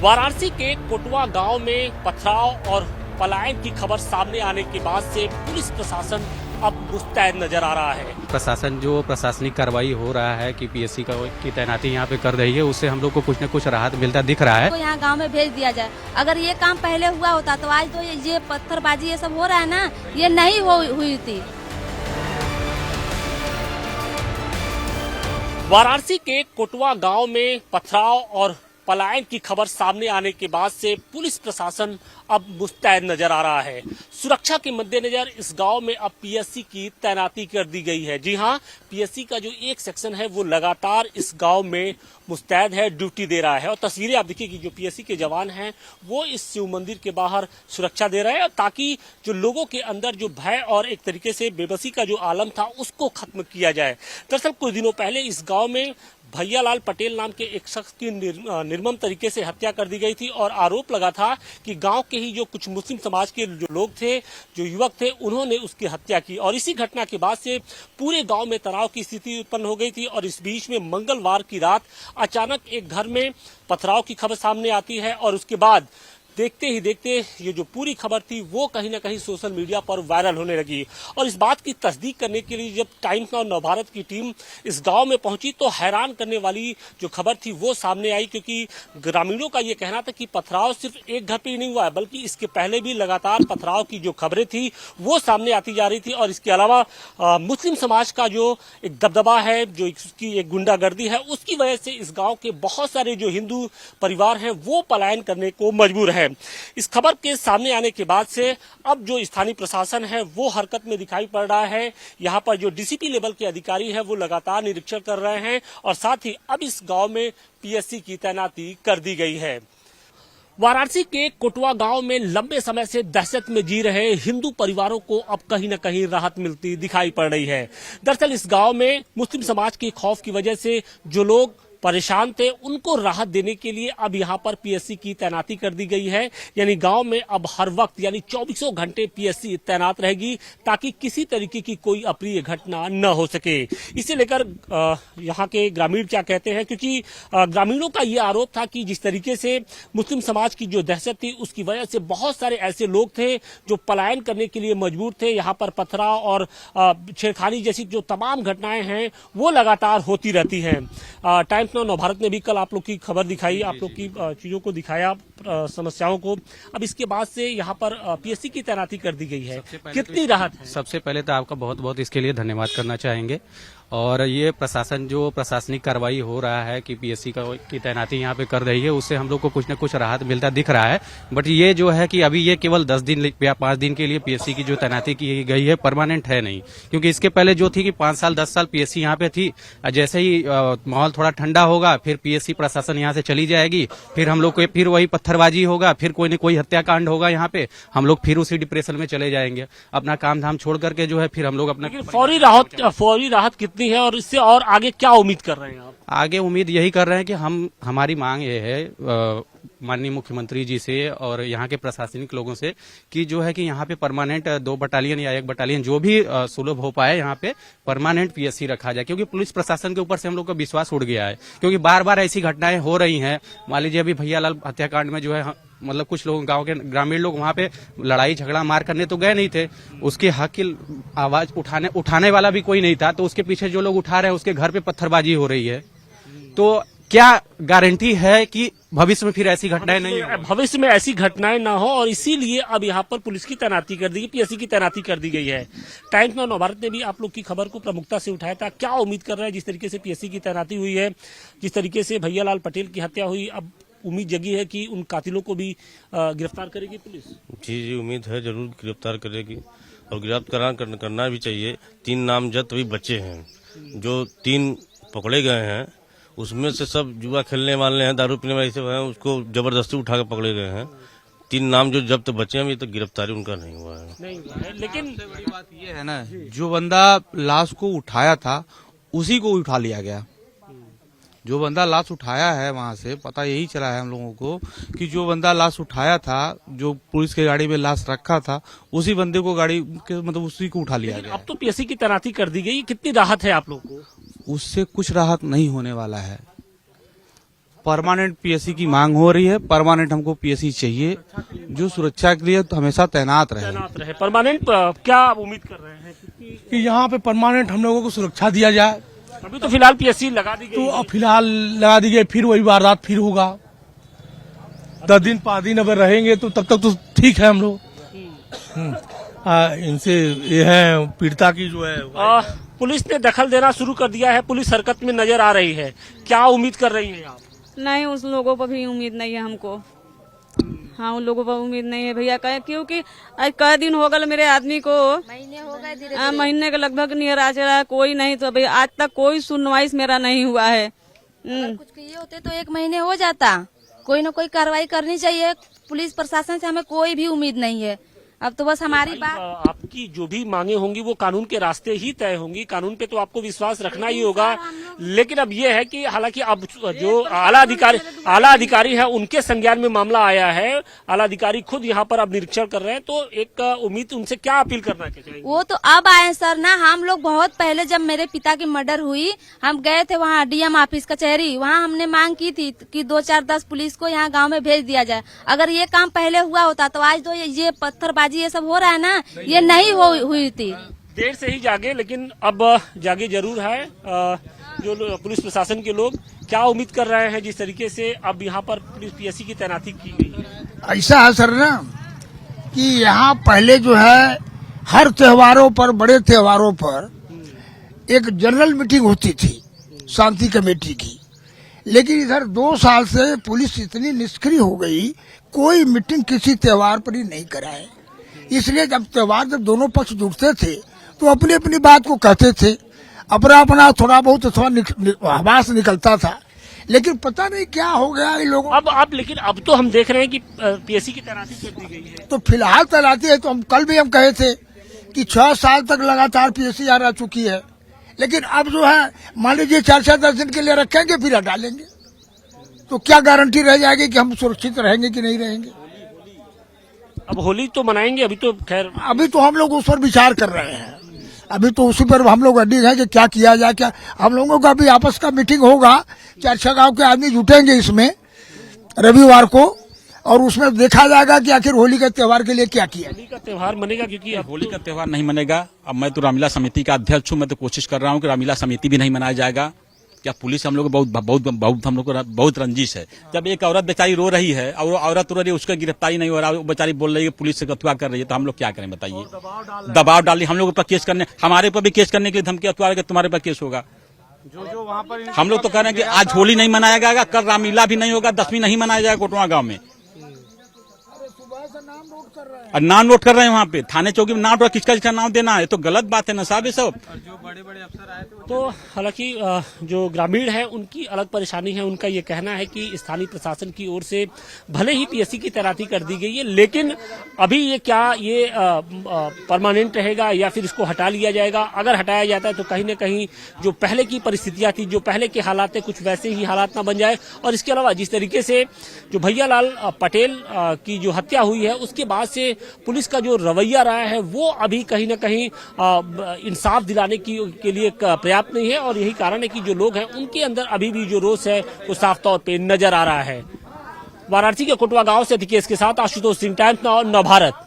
वाराणसी के कोटवा गांव में पथराव और पलायन की खबर सामने आने के बाद से पुलिस प्रशासन अब मुस्तैद नजर आ रहा है। प्रशासन जो प्रशासनिक कार्रवाई हो रहा है कि पीएससी की तैनाती यहाँ पे कर रही है, उससे हम लोग को कुछ न कुछ राहत मिलता दिख रहा है। तो यहाँ गांव में भेज दिया जाए। अगर ये काम पहले हुआ होता तो आज तो ये पत्थरबाजी ये सब हो रहा है ना, ये नहीं हुई थी। वाराणसी के कोटवा गांव में पथराव और पलायन की खबर सामने आने के बाद से पुलिस प्रशासन अब मुस्तैद नजर आ रहा है। सुरक्षा के मद्देनजर इस गांव में अब पीएससी की तैनाती कर दी गई है। जी हां, पीएससी का जो एक सेक्शन है वो लगातार इस गांव में मुस्तैद है, ड्यूटी दे रहा है। और तस्वीरें आप देखिए कि जो पीएससी के जवान हैं वो इस शिव मंदिर के बाहर सुरक्षा दे रहे हैं, ताकि जो लोगों के अंदर जो भय और एक तरीके से बेबसी का जो आलम था उसको खत्म किया जाए। दरअसल कुछ दिनों पहले इस गाँव में भैयालाल पटेल नाम के एक शख्स की निर्मम तरीके से हत्या कर दी गई थी और आरोप लगा था कि गांव के ही जो कुछ मुस्लिम समाज के जो लोग थे, जो युवक थे, उन्होंने उसकी हत्या की। और इसी घटना के बाद से पूरे गांव में तनाव की स्थिति उत्पन्न हो गई थी। और इस बीच में मंगलवार की रात अचानक एक घर में पथराव की खबर सामने आती है और उसके बाद देखते ही देखते ये जो पूरी खबर थी वो कहीं ना कहीं सोशल मीडिया पर वायरल होने लगी। और इस बात की तस्दीक करने के लिए जब टाइम्स और नवभारत की टीम इस गांव में पहुंची तो हैरान करने वाली जो खबर थी वो सामने आई, क्योंकि ग्रामीणों का ये कहना था कि पथराव सिर्फ एक घर पे ही नहीं हुआ है, बल्कि इसके पहले भी लगातार पथराव की जो खबरें थी वो सामने आती जा रही थी। और इसके अलावा मुस्लिम समाज का जो एक दबदबा है, जो उसकी एक गुंडागर्दी है, उसकी वजह से इस गाँव के बहुत सारे जो हिंदू परिवार हैं वो पलायन करने को मजबूर है। इस खबर के सामने आने के बाद से अब जो स्थानीय प्रशासन है वो हरकत में दिखाई पड़ रहा है। यहाँ पर जो डीसीपी लेवल के अधिकारी हैं वो लगातार निरीक्षण कर रहे हैं और साथ ही अब इस गांव में पीएससी की तैनाती कर दी गई है। वाराणसी के कोटवा गांव में लंबे समय से दहशत में जी रहे हिंदू परिवारों को अब कहीं न कहीं राहत मिलती दिखाई पड़ रही है। दरअसल इस गांव में मुस्लिम समाज के खौफ की वजह से जो लोग परेशान थे उनको राहत देने के लिए अब यहाँ पर पीएससी की तैनाती कर दी गई है। यानी गांव में अब हर वक्त यानी 24 घंटे पीएससी तैनात रहेगी, ताकि किसी तरीके की कोई अप्रिय घटना न हो सके। इसे लेकर यहाँ के ग्रामीण क्या कहते हैं, क्योंकि ग्रामीणों का ये आरोप था कि जिस तरीके से मुस्लिम समाज की जो दहशत थी उसकी वजह से बहुत सारे ऐसे लोग थे जो पलायन करने के लिए मजबूर थे। यहाँ पर पथराव और छेड़खानी जैसी जो तमाम घटनाएं हैं वो लगातार होती रहती हैं। टाइम्स नवभारत ने भी कल आप लोग की खबर दिखाई, आप लोग की चीजों को दिखाया, समस्याओं को। अब इसके बाद से यहाँ पर पीएससी की तैनाती कर दी गई है, कितनी राहत है? सबसे पहले तो आपका बहुत बहुत इसके लिए धन्यवाद करना चाहेंगे। और ये प्रशासन जो प्रशासनिक कार्रवाई हो रहा है कि पीएससी की तैनाती यहाँ पे कर रही है, उससे हम लोग को कुछ न कुछ राहत मिलता दिख रहा है। बट ये जो है कि अभी ये केवल 10 दिन या 5 दिन के लिए पीएससी की जो तैनाती की गई है परमानेंट है नहीं, क्योंकि इसके पहले जो थी कि 5 साल 10 साल पीएससी यहाँ पे थी। जैसे ही माहौल थोड़ा ठंडा होगा फिर पीएससी प्रशासन यहाँ से चली जाएगी, फिर हम लोग को फिर वही पत्थरबाजी होगा, फिर कोई न कोई हत्याकांड होगा यहाँ पे, हम लोग फिर उसी डिप्रेशन में चले जाएंगे। अपना काम धाम छोड़ करके जो है फिर हम लोग अपना फौरी राहत कितनी है और इससे और आगे क्या उम्मीद कर रहे हैं आप? आगे उम्मीद यही कर रहे हैं कि हमारी मांग ये है माननीय मुख्यमंत्री जी से और यहाँ के प्रशासनिक लोगों से कि जो है कि यहाँ पे परमानेंट 2 बटालियन या 1 बटालियन जो भी सुलभ हो पाए यहाँ पे परमानेंट पीएससी रखा जाए, क्योंकि पुलिस प्रशासन के ऊपर से हम लोग का विश्वास उड़ गया है। क्योंकि बार बार ऐसी घटनाएं हो रही हैं। मान लीजिए अभी भैयालाल हत्याकांड में जो है मतलब कुछ लोग गांव के ग्रामीण लोग वहां पे लड़ाई झगड़ा मार करने तो गए नहीं थे, उसके हक की आवाज उठाने वाला भी कोई नहीं था, तो उसके पीछे जो लोग उठा रहे हैं उसके घर पे पत्थरबाजी हो रही है। तो क्या गारंटी है कि भविष्य में फिर ऐसी घटनाएं नहीं हो? भविष्य में ऐसी घटनाएं ना हो, और इसीलिए अब यहाँ पर पुलिस की तैनाती कर दी गई, पीएससी की तैनाती कर दी गई है। टाइम्स और नवभारत ने भी आप लोग की खबर को प्रमुखता से उठाया था। क्या उम्मीद कर रहे हैं, जिस तरीके से पीएससी की तैनाती हुई है, जिस तरीके से भैयालाल पटेल की हत्या हुई, अब उम्मीद जगी है कि उन कातिलों को भी गिरफ्तार करेगी पुलिस? जी उम्मीद है, जरूर गिरफ्तार करेगी और गिरफ्तार करना भी चाहिए। 3 नामजद भी बच्चे हैं, जो 3 पकड़े गए हैं उसमें से सब जुआ खेलने वाले हैं, दारू पीने वाले हैं, उसको जबरदस्ती उठा के पकड़े गए हैं। 3 नाम जो जब्त बचे हैं, अभी तक गिरफ्तारी उनका नहीं हुआ है। लेकिन बड़ी बात ये है ना, जो बंदा लाश को उठाया था उसी को उठा लिया गया। जो बंदा लाश उठाया है वहां से पता यही चला है हम लोगों को कि जो बंदा लाश उठाया था, जो पुलिस की गाड़ी में लाश रखा था, उसी बंदे को गाड़ी के मतलब उसी को उठा लिया गया। अब तो पीएससी की तैनाती कर दी गई, कितनी राहत है आप लोग को? उससे कुछ राहत नहीं होने वाला है। परमानेंट पीएससी की मांग हो रही है। परमानेंट हमको पीएससी चाहिए जो सुरक्षा के लिए तो हमेशा तैनात रहे। परमानेंट क्या उम्मीद कर रहे हैं कि यहाँ पे परमानेंट हम लोगों को सुरक्षा दिया जाए। अभी तो फिलहाल पीएससी लगा दी गई तो है। अब फिलहाल लगा दी गई, फिर वही वारदात फिर होगा। 10 दिन 5 दिन अगर रहेंगे तो तब तक तो ठीक है हम लोग। इनसे ये है पीड़िता की जो है पुलिस ने दखल देना शुरू कर दिया है, पुलिस हरकत में नजर आ रही है, क्या उम्मीद कर रही है आप? नहीं, उस लोगों पर भी उम्मीद नहीं है हमको। हाँ, उन लोगों पर उम्मीद नहीं है भैया, क्योंकि आज कई दिन हो गए मेरे आदमी को, महीने हो गए, धीरे महीने के लगभग नियर आ चला, कोई नहीं तो भैया आज तक कोई सुनवाई मेरा नहीं हुआ है। कुछ किए होते तो 1 महीने हो जाता। कोई न कोई कार्रवाई करनी चाहिए। पुलिस प्रशासन से हमें कोई भी उम्मीद नहीं है। अब तो बस हमारी बात, आपकी जो भी मांगे होंगी वो कानून के रास्ते ही तय होंगी। कानून पे तो आपको विश्वास रखना ही होगा। लेकिन अब ये है कि हालांकि अब जो आला अधिकारी है उनके संज्ञान में मामला आया है, आला अधिकारी खुद यहाँ पर अब निरीक्षण कर रहे हैं, तो एक उम्मीद उनसे क्या अपील करना चाहिए? वो तो अब आए सर ना। हम लोग बहुत पहले जब मेरे पिता की मर्डर हुई, हम गए थे वहाँ डीएम ऑफिस कचहरी, वहाँ हमने मांग की थी कि 2-4-10 पुलिस को यहाँ गाँव में भेज दिया जाए। अगर ये काम पहले हुआ होता तो आज तो ये पत्थरबाजी ये सब हो रहा है ना, ये नहीं हुई थी। देर से ही जागे, लेकिन अब जागे जरूर है। जो पुलिस प्रशासन के लोग क्या उम्मीद कर रहे हैं जिस तरीके से अब यहाँ पर पुलिस पीएससी की तैनाती की गई है? ऐसा है सर ना कि यहाँ पहले जो है हर त्योहारों पर, बड़े त्योहारों पर एक जनरल मीटिंग होती थी शांति कमेटी की। लेकिन इधर 2 साल से पुलिस इतनी निष्क्रिय हो गई, कोई मीटिंग किसी त्योहार पर ही नहीं कराए। इसलिए जब त्योहार जब दोनों पक्ष जुटते थे तो अपनी अपनी बात को कहते थे, अपना थोड़ा बहुत आवाज निकलता था। लेकिन पता नहीं क्या हो गया इन लोगों। लेकिन अब तो हम देख रहे हैं कि पीएससी की तैनाती कर दी गई है। तो फिलहाल तैनाती है, तो हम कल भी हम कहे थे कि 6 साल तक लगातार पीएससी आ रह चुकी है। लेकिन अब जो है मान लीजिए 4-10 दिन के लिए रखेंगे फिर हटा लेंगे, तो क्या गारंटी रह जाएगी कि हम सुरक्षित रहेंगे कि नहीं रहेंगे? अब होली तो मनाएंगे, अभी तो खैर अभी तो हम लोग उस पर विचार कर रहे हैं। अभी तो उसी पर हम लोग अडिग है कि क्या किया जाए। क्या हम लोगों का भी आपस का मीटिंग होगा, 4-6 गांव के आदमी जुटेंगे इसमें रविवार को, और उसमें देखा जाएगा कि आखिर होली के त्योहार के लिए क्या किया। होली का त्योहार मनेगा, क्योंकि अब होली का त्योहार नहीं मनेगा। अब मैं तो रामलीला समिति का अध्यक्ष हूँ, मैं तो कोशिश कर रहा हूँ कि रामलीला समिति भी नहीं मनाया जाएगा। क्या पुलिस हम लोग बहुत हम लोग को बहुत रंजिश है। जब एक औरत बेचारी रो रही है और औरत रो रही है, उसका गिरफ्तारी नहीं हो रहा, वो बेचारी बोल रही है पुलिस से अथवा कर रही है, तो हम लोग क्या करें बताइए? दबाव डाल हम लोग पर केस करने, हमारे पर भी केस करने के लिए धमकी अथवा के तुम्हारे पर केस होगा। जो वहाँ पर हम लोग तो कह रहे हैं कि आज होली नहीं मनाया जाएगा, कल रामलीला भी नहीं होगा, 10वीं नहीं मनाया जाएगा कोटवा गाँव में। और नाम नोट कर रहे हैं वहाँ पे थाने चौकी में, नाम किसका नाम देना है, तो गलत बात है ना साहब ये सब। जो बड़े अफसर आए थे तो हालांकि जो ग्रामीण है उनकी अलग परेशानी है। उनका ये कहना है कि स्थानीय प्रशासन की ओर से भले ही पीएससी की तैनाती कर दी गई है, लेकिन अभी ये क्या ये परमानेंट रहेगा या फिर इसको हटा लिया जाएगा? अगर हटाया जाता है तो कहीं न कहीं जो पहले की परिस्थितियां थी, जो पहले के हालात थे, कुछ वैसे ही हालात ना बन जाए। और इसके अलावा जिस तरीके से जो भैयालाल पटेल की जो हत्या हुई है, उसके बाद से पुलिस का जो रवैया रहा है वो अभी कहीं न कहीं इंसाफ दिलाने के लिए पर्याप्त नहीं है। और यही कारण है कि जो लोग हैं उनके अंदर अभी भी जो रोष है वो साफ तौर पे नजर आ रहा है। वाराणसी के कोटवा गांव से अधिकेश के साथ आशुतोष सिंह, टाइम्स नाउ नवभारत।